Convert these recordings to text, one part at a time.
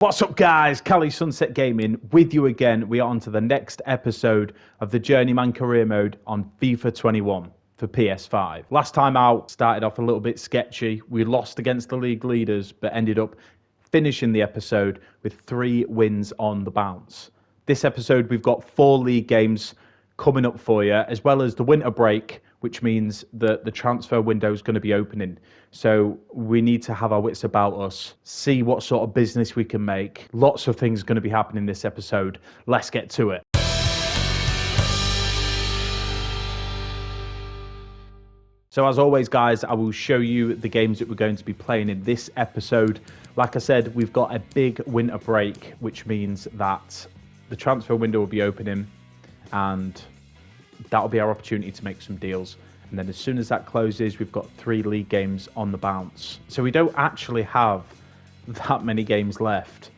What's up, guys? Cali Sunset Gaming with you again. We are on to the next episode of the Journeyman career mode on FIFA 21 for PS5. Last time out, started off a little bit sketchy. We lost against the league leaders, but ended up finishing the episode with 3 wins on the bounce. This episode, we've got 4 league games coming up for you, as well as the winter break, which means that the transfer window is going to be opening. So we need to have our wits about us, see what sort of business we can make. Lots of things are going to be happening this episode. Let's get to it. So as always, guys, I will show you the games that we're going to be playing in this episode. Like I said, we've got a big winter break, which means that the transfer window will be opening, and that'll be our opportunity to make some deals. And then as soon as that closes, we've got 3 league games on the bounce. So we don't actually have that many games left.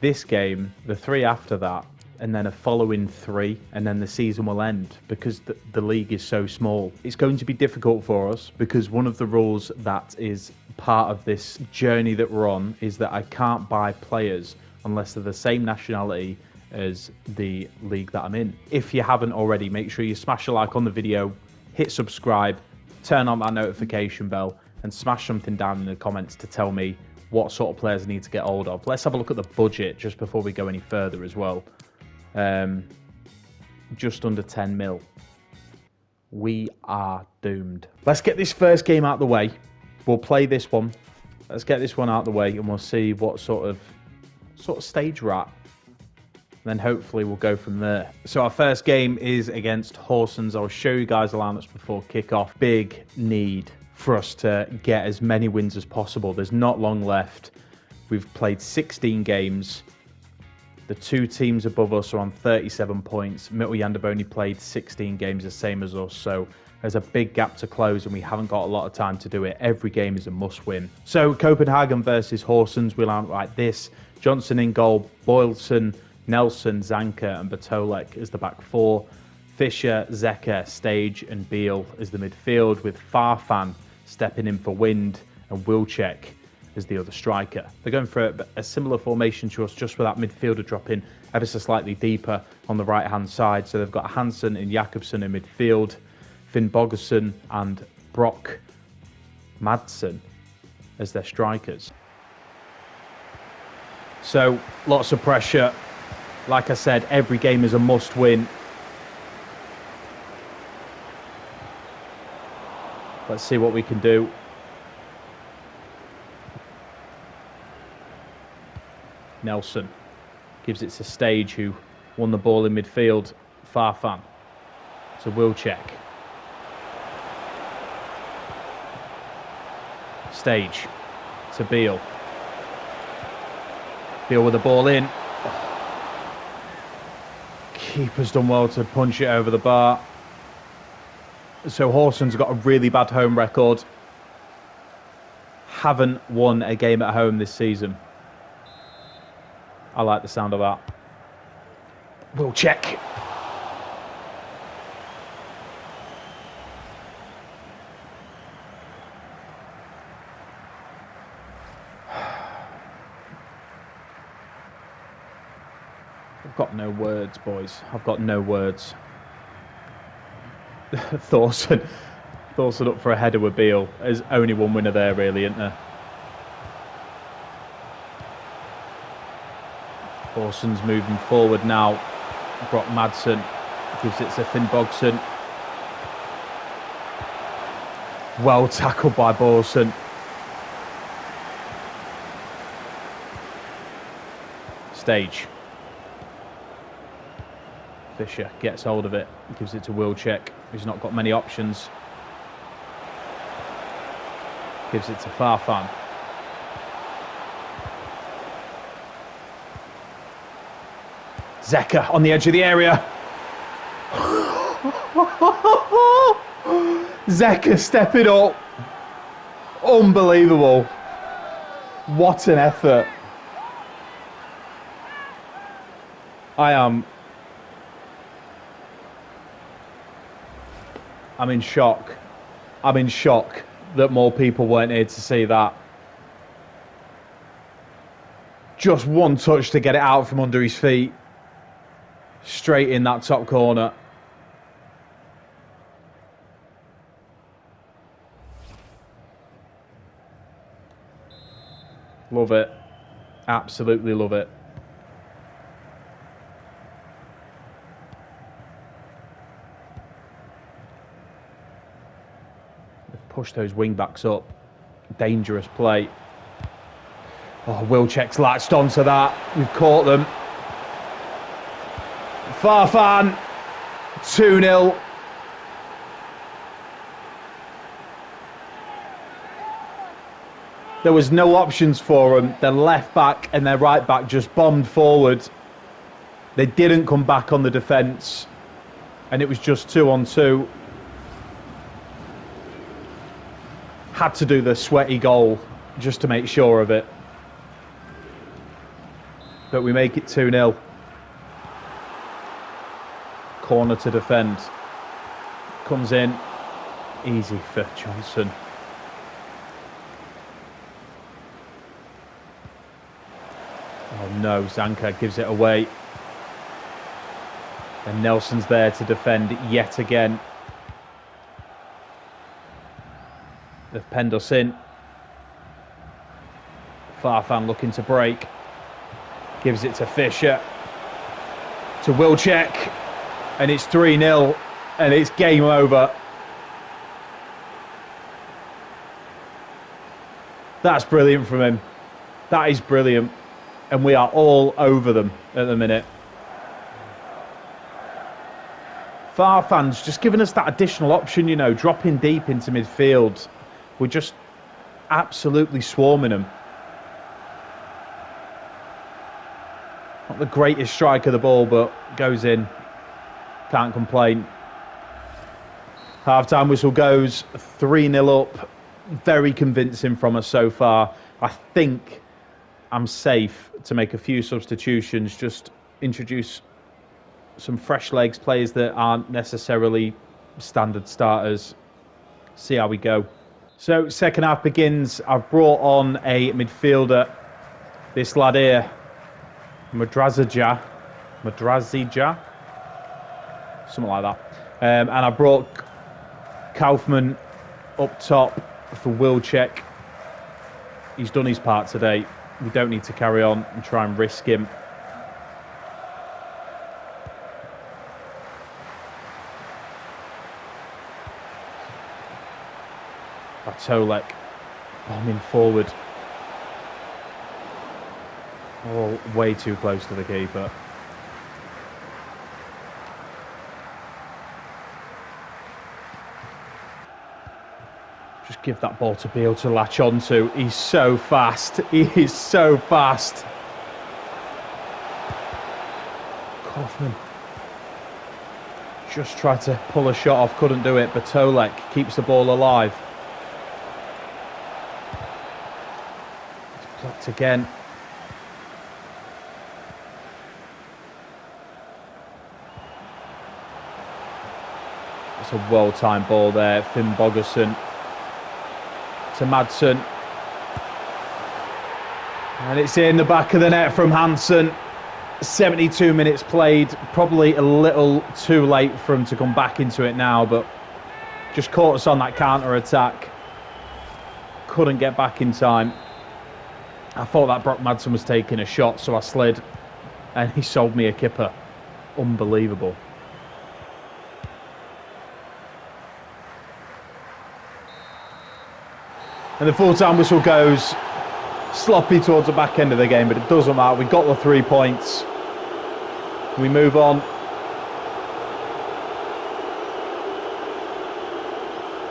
This game, the 3 after that, and then a following 3, and then the season will end because the league is so small. It's going to be difficult for us because one of the rules that is part of this journey that we're on is that I can't buy players unless they're the same nationality as the league that I'm in. If you haven't already, make sure you smash a like on the video, hit subscribe, turn on that notification bell, and smash something down in the comments to tell me what sort of players I need to get hold of. Let's have a look at the budget just before we go any further as well. Just under 10 mil. We are doomed. Let's get this first game out of the way. We'll play this one. Let's get this one out of the way and we'll see what sort of stage we're at. Then hopefully we'll go from there. So our first game is against Horsens. I'll show you guys the lineups before kickoff. Big need for us to get as many wins as possible. There's not long left. We've played 16 games. The 2 teams above us are on 37 points. Mittelland have only played 16 games, the same as us. So there's a big gap to close and we haven't got a lot of time to do it. Every game is a must win. So Copenhagen versus Horsens, we'll line like this. Johnson in goal, Boylson, Nelson, Zanka and Batolek as the back 4. Fischer, Zeka, Stage and Beal as the midfield, with Farfan stepping in for Wind and Wilczek as the other striker. They're going for a similar formation to us, just with that midfielder dropping ever so slightly deeper on the right-hand side. So they've got Hansen and Jakobsen in midfield, Finn Bogerson and Brock Madsen as their strikers. So lots of pressure. Like I said, every game is a must-win. Let's see what we can do. Nelson gives it to Stage, who won the ball in midfield. Farfan to Wilczek. Stage to Beal. Beal with the ball in. Keeper's done well to punch it over the bar. So Horsens got a really bad home record. Haven't won a game at home this season. I like the sound of that. We'll check. I've got no words, boys. I've got no words. Thorson up for a header with Beal. There's only one winner there, really, isn't there? Horsens moving forward now. Brock Madsen gives it to Finn Bogson. Well tackled by Borson. Stage. Fischer gets hold of it, gives it to Wilczek, who's not got many options. Gives it to Farfan. Zeka on the edge of the area. Zeka stepping up. Unbelievable. What an effort. I'm in shock. I'm in shock that more people weren't here to see that. Just one touch to get it out from under his feet. Straight in that top corner. Love it. Absolutely love it. Push those wing backs up. Dangerous play. Oh, Wilczek's latched onto that. We've caught them. Farfan. 2-0. There was no options for them. Their left back and their right back just bombed forward. They didn't come back on the defence. And it was just 2-on-2. Had to do the sweaty goal just to make sure of it. But we make it 2-0. Corner to defend. Comes in. Easy for Johnson. Oh no, Zanka gives it away. And Nelson's there to defend yet again. They've penned us in. Farfan looking to break. Gives it to Fisher. To Wilczek. And it's 3-0. And it's game over. That's brilliant from him. That is brilliant. And we are all over them at the minute. Farfan's just giving us that additional option, you know, dropping deep into midfield. We're just absolutely swarming them. Not the greatest strike of the ball, but goes in. Can't complain. Half-time whistle goes. 3-0 up. Very convincing from us so far. I think I'm safe to make a few substitutions. Just introduce some fresh legs, players that aren't necessarily standard starters. See how we go. So, second half begins. I've brought on a midfielder. This lad here. Madrazija. Something like that. And I brought Kaufman up top for Wilczek. He's done his part today. We don't need to carry on and try and risk him. Bartolek bombing forward. Oh, way too close to the keeper. Just give that ball to Beale to latch onto. He's so fast. He is so fast. Kaufman just tried to pull a shot off, couldn't do it. Bartolek keeps the ball alive. It's blocked again. It's a well-timed ball there. Finn Bogerson to Madsen. And it's in the back of the net from Hansen. 72 minutes played. Probably a little too late for him to come back into it now, but just caught us on that counter-attack. Couldn't get back in time. I thought that Brock Madsen was taking a shot, so I slid. And he sold me a kipper. Unbelievable. And the full-time whistle goes. Sloppy towards the back end of the game, but it doesn't matter. We got the 3 points. We move on.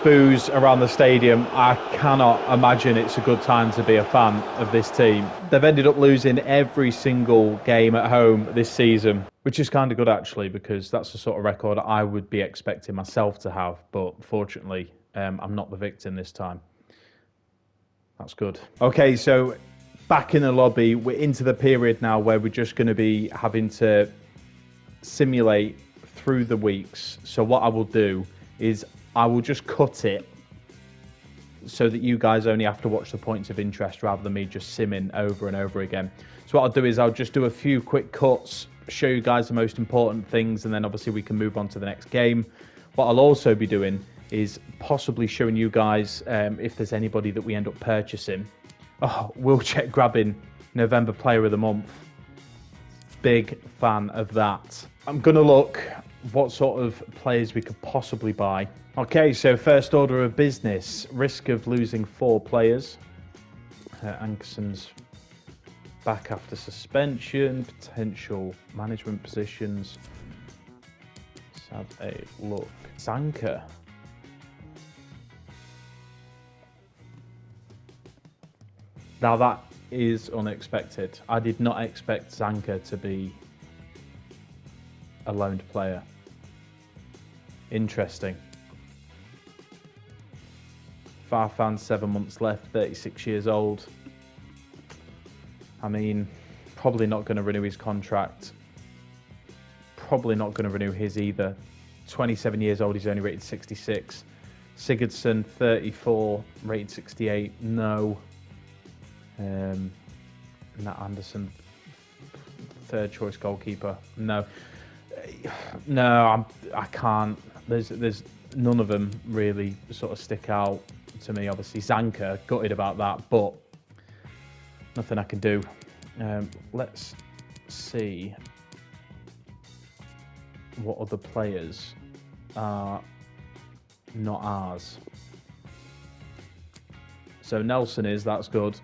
Boos around the stadium. I cannot imagine it's a good time to be a fan of this team. They've ended up losing every single game at home this season, which is kind of good actually, because that's the sort of record I would be expecting myself to have. But fortunately, I'm not the victim this time. That's good. Okay, so back in the lobby, we're into the period now where we're just going to be having to simulate through the weeks. So what I will do is I will just cut it so that you guys only have to watch the points of interest rather than me just simming over and over again. So what I'll do is I'll just do a few quick cuts, show you guys the most important things, and then obviously we can move on to the next game. What I'll also be doing is possibly showing you guys if there's anybody that we end up purchasing. Oh, we'll check grabbing November Player of the Month. Big fan of that. I'm going to look what sort of players we could possibly buy. Okay, so first order of business. Risk of losing 4 players. Ankerson's back after suspension. Potential management positions. Let's have a look. Zanka. Now that is unexpected. I did not expect Zanka to be a loaned player. Interesting. Farfan, 7 months left, 36 years old. I mean, probably not going to renew his contract. Probably not going to renew his either. 27 years old, he's only rated 66. Sigurdsson, 34, rated 68, no. Nat Anderson, third choice goalkeeper, no. No, I can't. There's none of them really sort of stick out to me. Obviously, Zanka, gutted about that, but nothing I can do. Let's see what other players are not ours. So Nelson is, that's good.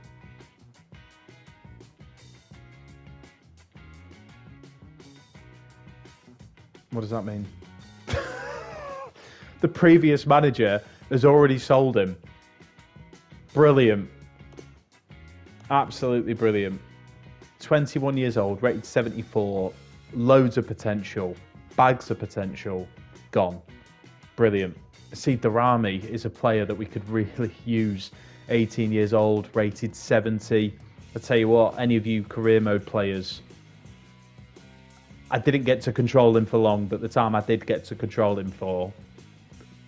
What does that mean? The previous manager has already sold him. Brilliant. Absolutely brilliant. 21 years old, rated 74, loads of potential, bags of potential, gone. Brilliant. See, Darami is a player that we could really use. 18 years old, rated 70. I tell you what, any of you career mode players, I didn't get to control him for long, but the time I did get to control him for,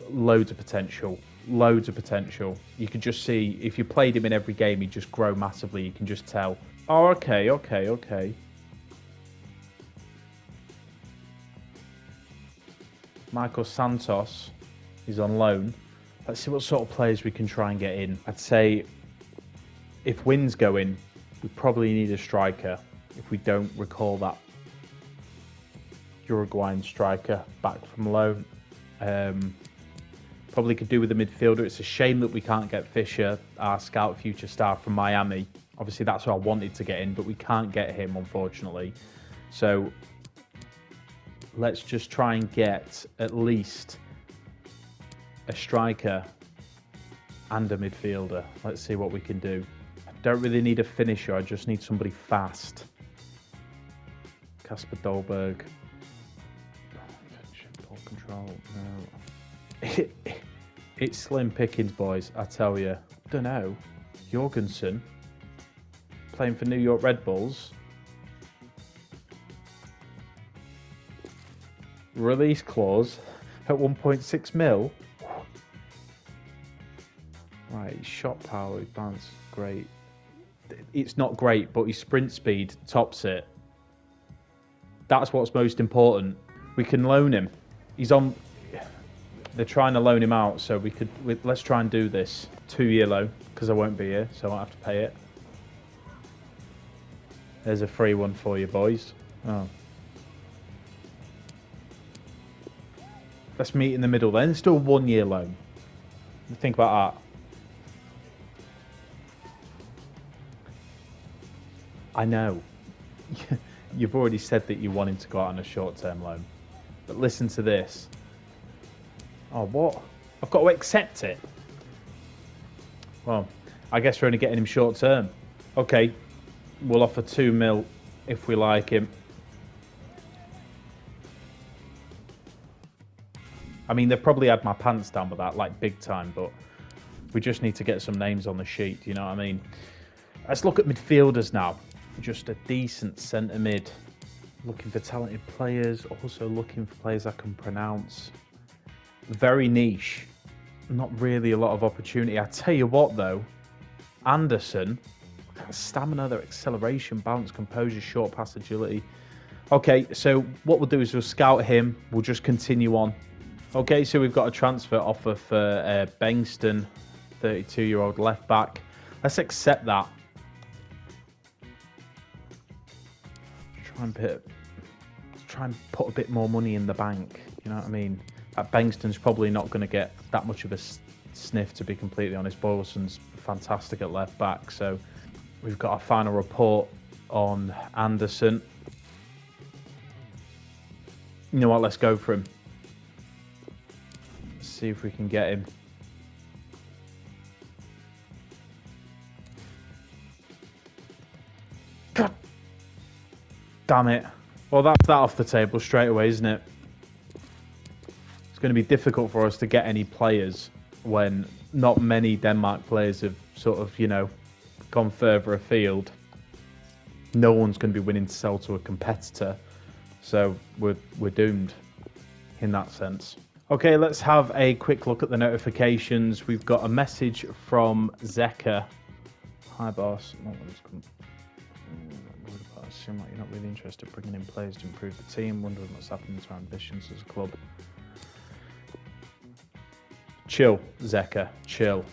loads of potential. Loads of potential. You could just see, if you played him in every game, he'd just grow massively. You can just tell. Oh, okay. Michael Santos is on loan. Let's see what sort of players we can try and get in. I'd say if Wynn's going, we probably need a striker. If we don't recall that Uruguayan striker back from loan. Probably could do with a midfielder. It's a shame that we can't get Fisher, our scout future star from Miami. Obviously, that's who I wanted to get in, but we can't get him, unfortunately. So let's just try and get at least a striker and a midfielder. Let's see what we can do. I don't really need a finisher. I just need somebody fast. Kasper Dolberg. Ball control, no. It's slim pickings, boys, I tell you. Don't know. Jorgensen, playing for New York Red Bulls. Release clause at 1.6 mil. Right, shot power, bounce, great. It's not great, but his sprint speed tops it. That's what's most important. We can loan him. He's on. They're trying to loan him out, so let's try and do this. 2-year loan, because I won't be here, so I won't have to pay it. There's a free one for you, boys. Oh. Let's meet in the middle then. It's still a 1-year loan. Think about that. I know. You've already said that you wanted to go out on a short-term loan. But listen to this. Oh, what? I've got to accept it. Well, I guess we're only getting him short-term. Okay, we'll offer 2 mil if we like him. I mean, they've probably had my pants down with that, like big time, but we just need to get some names on the sheet, you know what I mean? Let's look at midfielders now. Just a decent centre mid. Looking for talented players, also looking for players I can pronounce. Very niche. Not really a lot of opportunity. I tell you what though, Anderson, stamina, their acceleration, balance, composure, short pass, agility. Okay, so what we'll do is we'll scout him. We'll just continue on. Okay, so we've got a transfer offer for Bengston, 32-year-old left back. Let's accept that. Try and put a bit more money in the bank. You know what I mean? Bengston's probably not going to get that much of a sniff, to be completely honest. Boyleson's fantastic at left back. So we've got our final report on Anderson. You know what? Let's go for him. Let's see if we can get him. God damn it. Well, that's that off the table straight away, isn't it? It's going to be difficult for us to get any players when not many Denmark players have sort of, you know, gone further afield. No one's going to be willing to sell to a competitor. So we're doomed in that sense. Okay, let's have a quick look at the notifications. We've got a message from Zeka. Hi, boss. I assume like you're not really interested in bringing in players to improve the team. Wondering what's happening to our ambitions as a club. Chill, Zeka. Chill.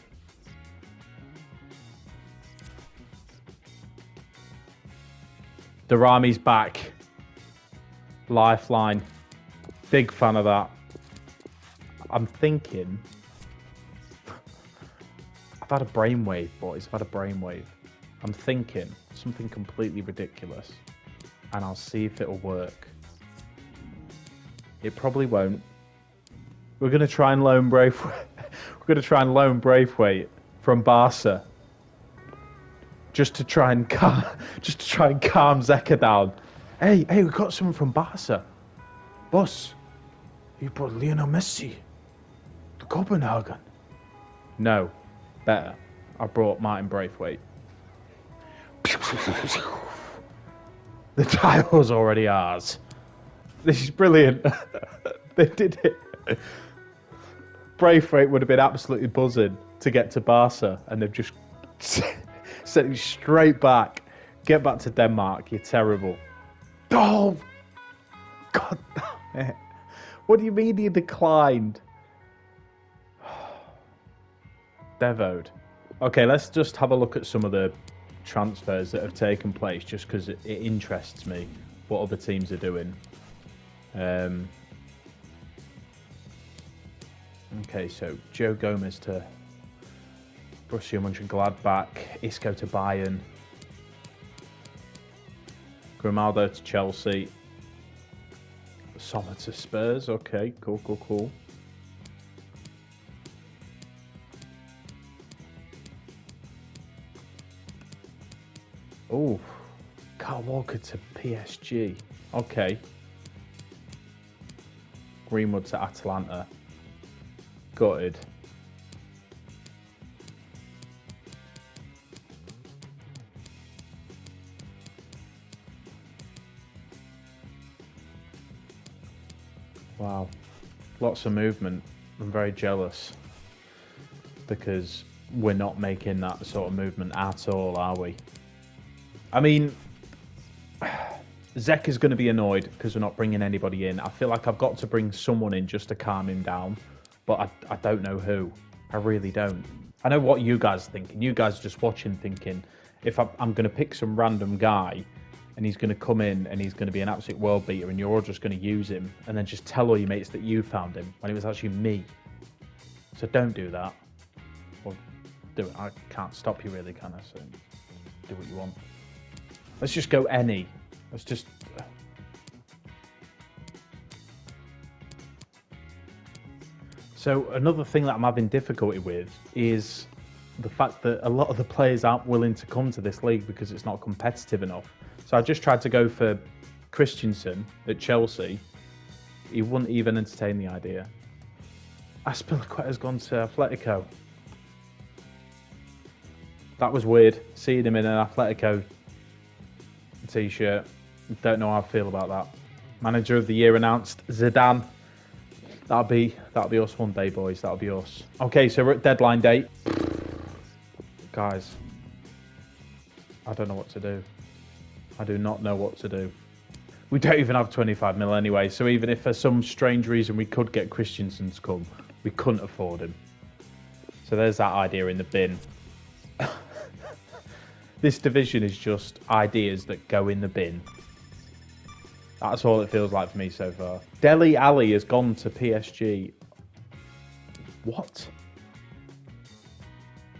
Darami's back. Lifeline. Big fan of that. I'm thinking... I've had a brainwave, boys. I've had a brainwave. I'm thinking something completely ridiculous. And I'll see if it'll work. It probably won't. We're going to try and loan Braithwaite. We're going to try and loan Braithwaite from Barca. Just to try and calm Zeka down. Hey, we got someone from Barca. Boss, you brought Lionel Messi to Copenhagen. No, better. I brought Martin Braithwaite. The title's already ours. This is brilliant. They did it. Braithwaite would have been absolutely buzzing to get to Barca, and they've just sent him straight back. Get back to Denmark, you're terrible. Oh, God damn it. What do you mean he declined? Devoed. Okay, let's just have a look at some of the transfers that have taken place, just because it interests me what other teams are doing. Okay, so Joe Gomez to Borussia Mönchengladbach, Isco to Bayern, Grimaldo to Chelsea, Sommer to Spurs. Okay, cool. Oh, Kyle Walker to PSG. Okay. Greenwood to Atalanta. Gutted. Wow. Lots of movement. I'm very jealous. Because we're not making that sort of movement at all, are we? I mean, Zek is going to be annoyed because we're not bringing anybody in. I feel like I've got to bring someone in just to calm him down. But I don't know who. I really don't. I know what you guys are thinking. You guys are just watching thinking, if I'm going to pick some random guy and he's going to come in and he's going to be an absolute world beater and you're all just going to use him and then just tell all your mates that you found him when it was actually me. So don't do that. Or do it. I can't stop you really, can I? So do what you want. Let's just go any. Let's just... So another thing that I'm having difficulty with is the fact that a lot of the players aren't willing to come to this league because it's not competitive enough. So I just tried to go for Christensen at Chelsea. He wouldn't even entertain the idea. Aspilicueta's gone to Atletico. That was weird, seeing him in an Atletico t-shirt. Don't know how I feel about that. Manager of the year announced, Zidane. That'll be us one day, boys. That'll be us. Okay, so we're at deadline date. Guys. I don't know what to do. I do not know what to do. We don't even have 25 mil anyway, so even if for some strange reason we could get Christensen to come, we couldn't afford him. So there's that idea in the bin. This division is just ideas that go in the bin. That's all it feels like for me so far. Dele Alli has gone to PSG. What?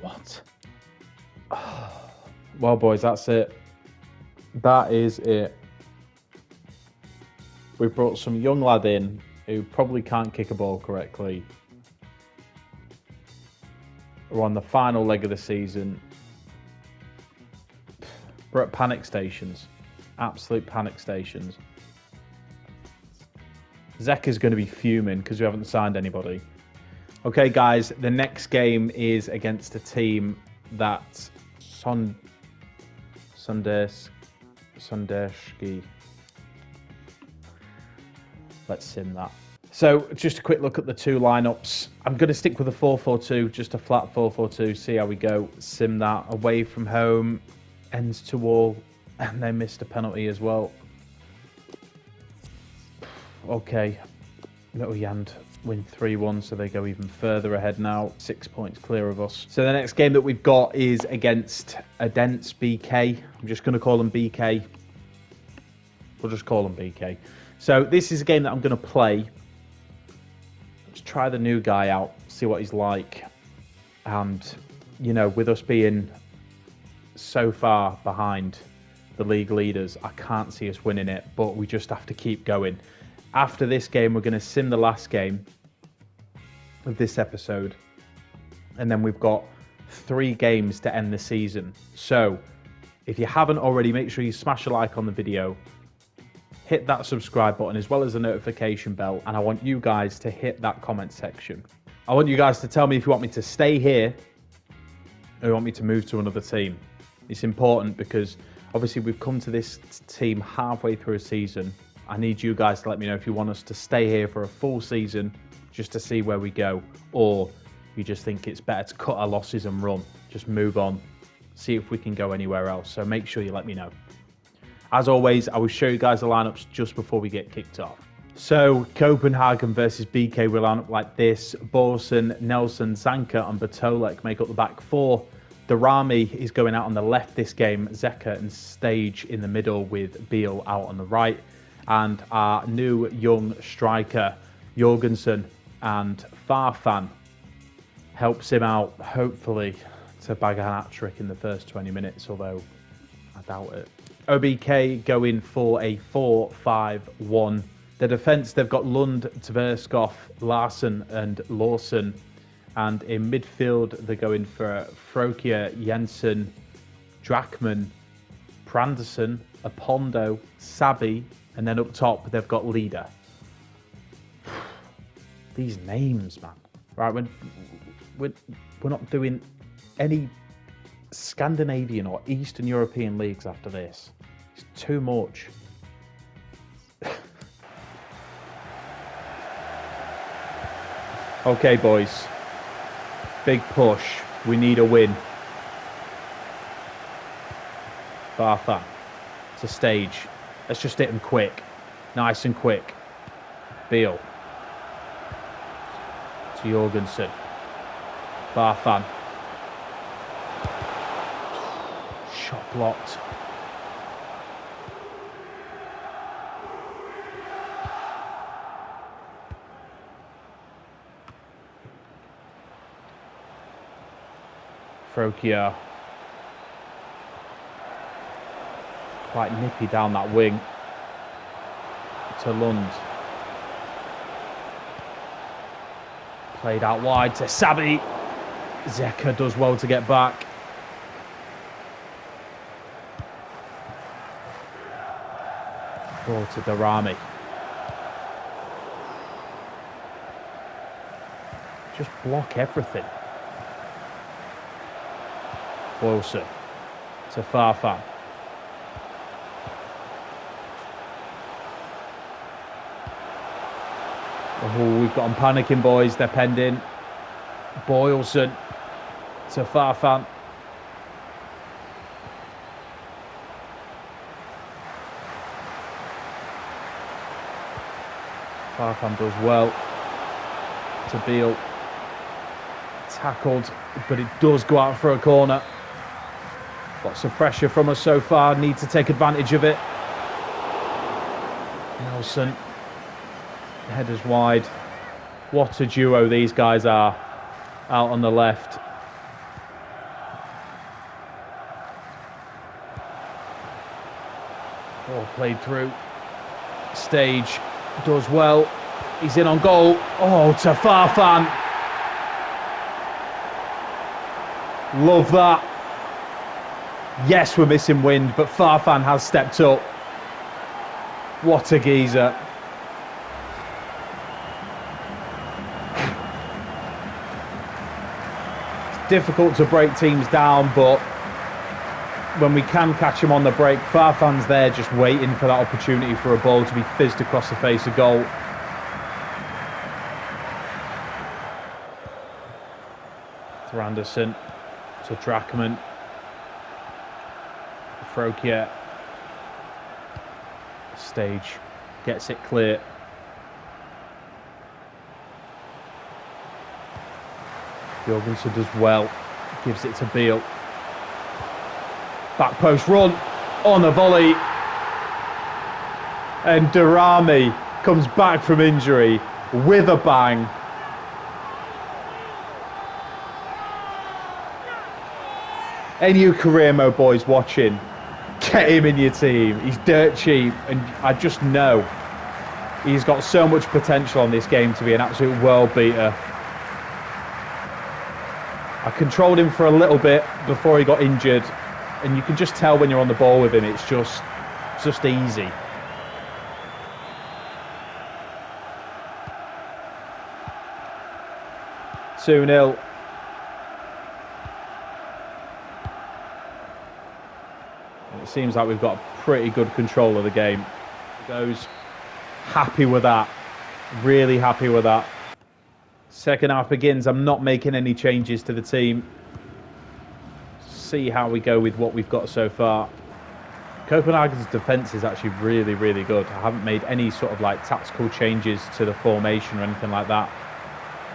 What? Well, boys, that's it. That is it. We've brought some young lad in who probably can't kick a ball correctly. We're on the final leg of the season. We're at panic stations. Absolute panic stations. Zeka's going to be fuming because we haven't signed anybody. Okay, guys, the next game is against a team that Sonderski. Let's sim that. So, just a quick look at the two lineups. I'm going to stick with a 4-4-2, just a flat 4-4-2, see how we go. Sim that. Away from home, ends to all, and they missed a penalty as well. Okay, Little Yand win 3-1, so they go even further ahead now. 6 points clear of us. So the next game that we've got is against Adence BK. I'm just going to call them BK. We'll just call them BK. So this is a game that I'm going to play. Let's try the new guy out, see what he's like. And, you know, with us being so far behind the league leaders, I can't see us winning it, but we just have to keep going. After this game, we're going to sim the last game of this episode. And then we've got 3 games to end the season. So, if you haven't already, make sure you smash a like on the video. Hit that subscribe button as well as the notification bell. And I want you guys to hit that comment section. I want you guys to tell me if you want me to stay here or you want me to move to another team. It's important because obviously we've come to this team halfway through a season. I need you guys to let me know if you want us to stay here for a full season just to see where we go, or you just think it's better to cut our losses and run, just move on, see if we can go anywhere else. So make sure you let me know. As always, I will show you guys the lineups just before we get kicked off. So Copenhagen versus BK will line up like this. Borsen, Nelson, Zanka and Batolek make up the back 4. Darami is going out on the left this game. Zeka and Stage in the middle with Beal out on the right. And our new young striker, Jorgensen and Farfan, helps him out, hopefully, to bag a hat-trick in the first 20 minutes, although I doubt it. OBK going for a 4-5-1. The defence, they've got Lund, Tverskov, Larsen and Lawson. And in midfield, they're going for Frokier, Jensen, Drachman, Pranderson, Apondo, Sabi, and then up top, they've got Leader. These names, man. Right, we're not doing any Scandinavian or Eastern European leagues after this. It's too much. Okay, boys. Big push. We need a win. Farfan to Stage. Let's just hit him quick. Nice and quick. Beal. To Jorgensen. Farfan. Shot blocked. Frokier. Quite nippy down that wing. To Lund. Played out wide to Sabi. Zeka does well to get back. Ball to Darami. Just block everything. Wilson to Farfan. Oh, we've got them panicking, boys. They're penned in. Boylson to Farfan. Farfan does well. To Beale. Tackled, but it does go out for a corner. Lots of pressure from us so far. Need to take advantage of it. Nelson. Headers wide. What a duo these guys are. Out on the left. All played through. Stage does well. He's in on goal. Oh, to Farfan. Love that. Yes, we're missing wind, but Farfan has stepped up. What a geezer. It's difficult to break teams down, but when we can catch him on the break, Farfan's there just waiting for that opportunity for a ball to be fizzed across the face of goal. To Anderson, to Drachman, Frokier, Stage, gets it clear. Jorgensen does well, gives it to Beale. Back post run on a volley, and Darami comes back from injury with a bang. Any you career mode boys watching, get him in your team. He's dirt cheap, and I just know he's got so much potential on this game to be an absolute world beater. I controlled him for a little bit before he got injured, and you can just tell when you're on the ball with him, it's just easy. Two 2-0. It seems like we've got pretty good control of the game. Goes happy with that. Really happy with that. Second half begins. I'm not making any changes to the team. See how we go with what we've got so far. Copenhagen's defence is actually really, really good. I haven't made any sort of like tactical changes to the formation or anything like that.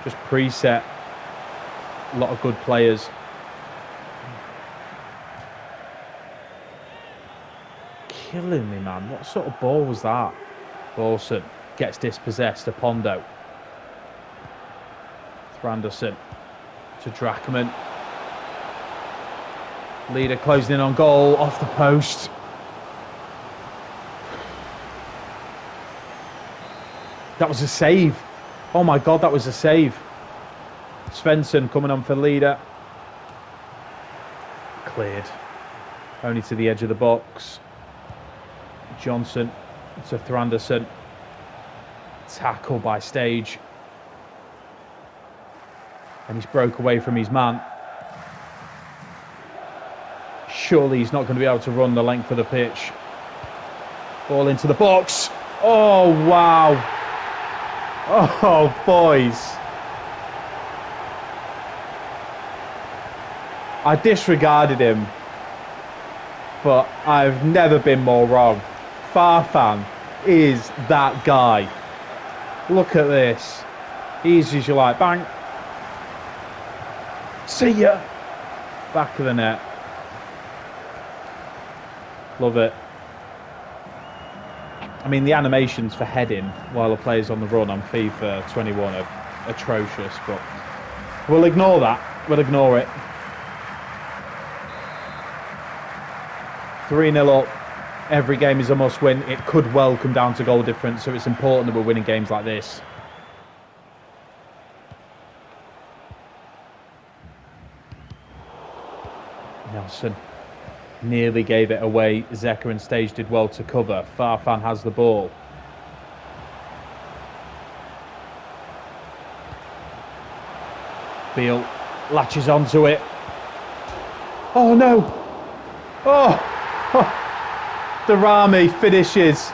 Just preset. A lot of good players. Killing me, man. What sort of ball was that? Wilson gets dispossessed to Pondo. Anderson to Drachman. Leader closing in on goal, off the post. That was a save. Oh my God, that was a save. Svensson coming on for Leader. Cleared. Only to the edge of the box. Johnson to Thranderson. Tackle by Stage. And he's broke away from his man. Surely he's not going to be able to run the length of the pitch. Ball into the box. Oh, wow. Oh, boys. I disregarded him, but I've never been more wrong. Farfan is that guy. Look at this. Easy as you like. Bang. See ya. Back of the net. Love it. I mean, the animations for heading while a player's on the run on FIFA 21 are atrocious, but we'll ignore that. We'll ignore it. 3-0 up. Every game is a must win. It could well come down to goal difference, so it's important that we're winning games like this. Nelson nearly gave it away. Zeka and Stage did well to cover. Farfan has the ball. Beale latches onto it. Oh no! Oh! Darami finishes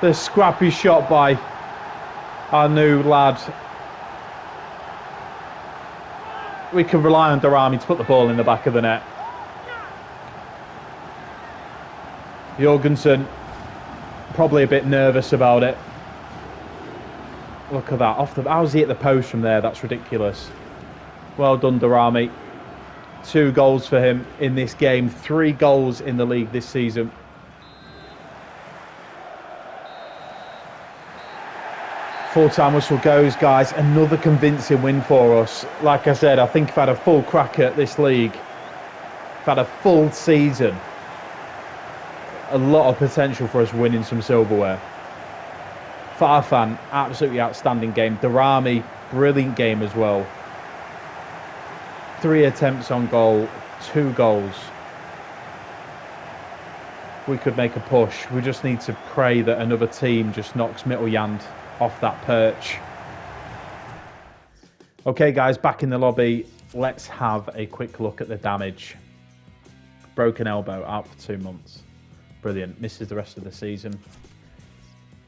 the scrappy shot by our new lad. We can rely on Darami to put the ball in the back of the net. Jorgensen probably a bit nervous about it. Look at that. How's he hit the post from there? That's ridiculous. Well done, Darami. 2 goals for him in this game. 3 goals in the league this season. Full-time whistle goes, guys. Another convincing win for us. Like I said, I think I've had a full crack at this league. I've had a full season. A lot of potential for us winning some silverware. Farfan, absolutely outstanding game. Darami, brilliant game as well. 3 attempts on goal, 2 goals. We could make a push. We just need to pray that another team just knocks Mitteljand off that perch. Okay, guys, back in the lobby. Let's have a quick look at the damage. Broken elbow, out for 2 months. Brilliant. Misses the rest of the season.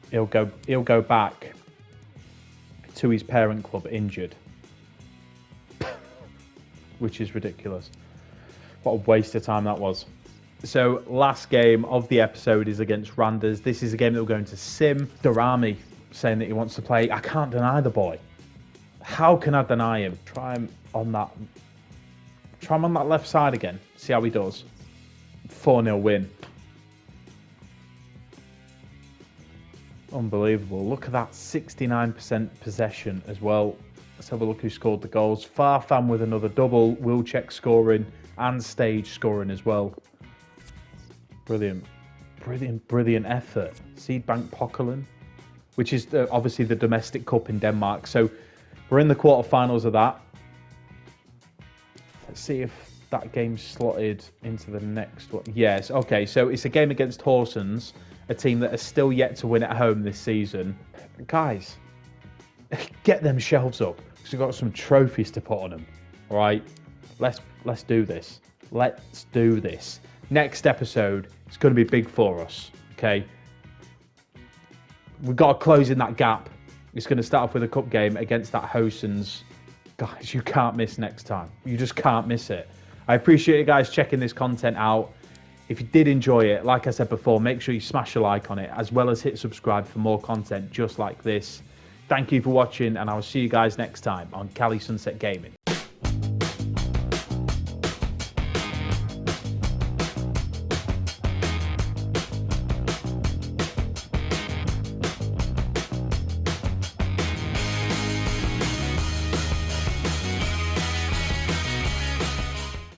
He'll go back to his parent club injured. Which is ridiculous. What a waste of time that was. So, last game of the episode is against Randers. This is a game that we're going to sim. Darami saying that he wants to play. I can't deny the boy. How can I deny him? Try him on that left side again. See how he does. 4-0 win. Unbelievable. Look at that. 69% possession as well. Let's have a look who scored the goals. Farfan with another double. Wilczek scoring and Stage scoring as well. Brilliant. Brilliant effort. Seedbank Pokalen, which is obviously the domestic cup in Denmark. So we're in the quarterfinals of that. Let's see if that game's slotted into the next one. Yes, okay. So it's a game against Horsens, a team that has still yet to win at home this season. Guys, get them shelves up because we've got some trophies to put on them. All right, let's do this. Let's do this. Next episode is going to be big for us. Okay, we've got to close in that gap. It's going to start off with a cup game against that Horsens. Guys, you can't miss next time. You just can't miss it. I appreciate you guys checking this content out. If you did enjoy it, like I said before, make sure you smash a like on it, as well as hit subscribe for more content just like this. Thank you for watching, and I'll see you guys next time on Cali Sunset Gaming.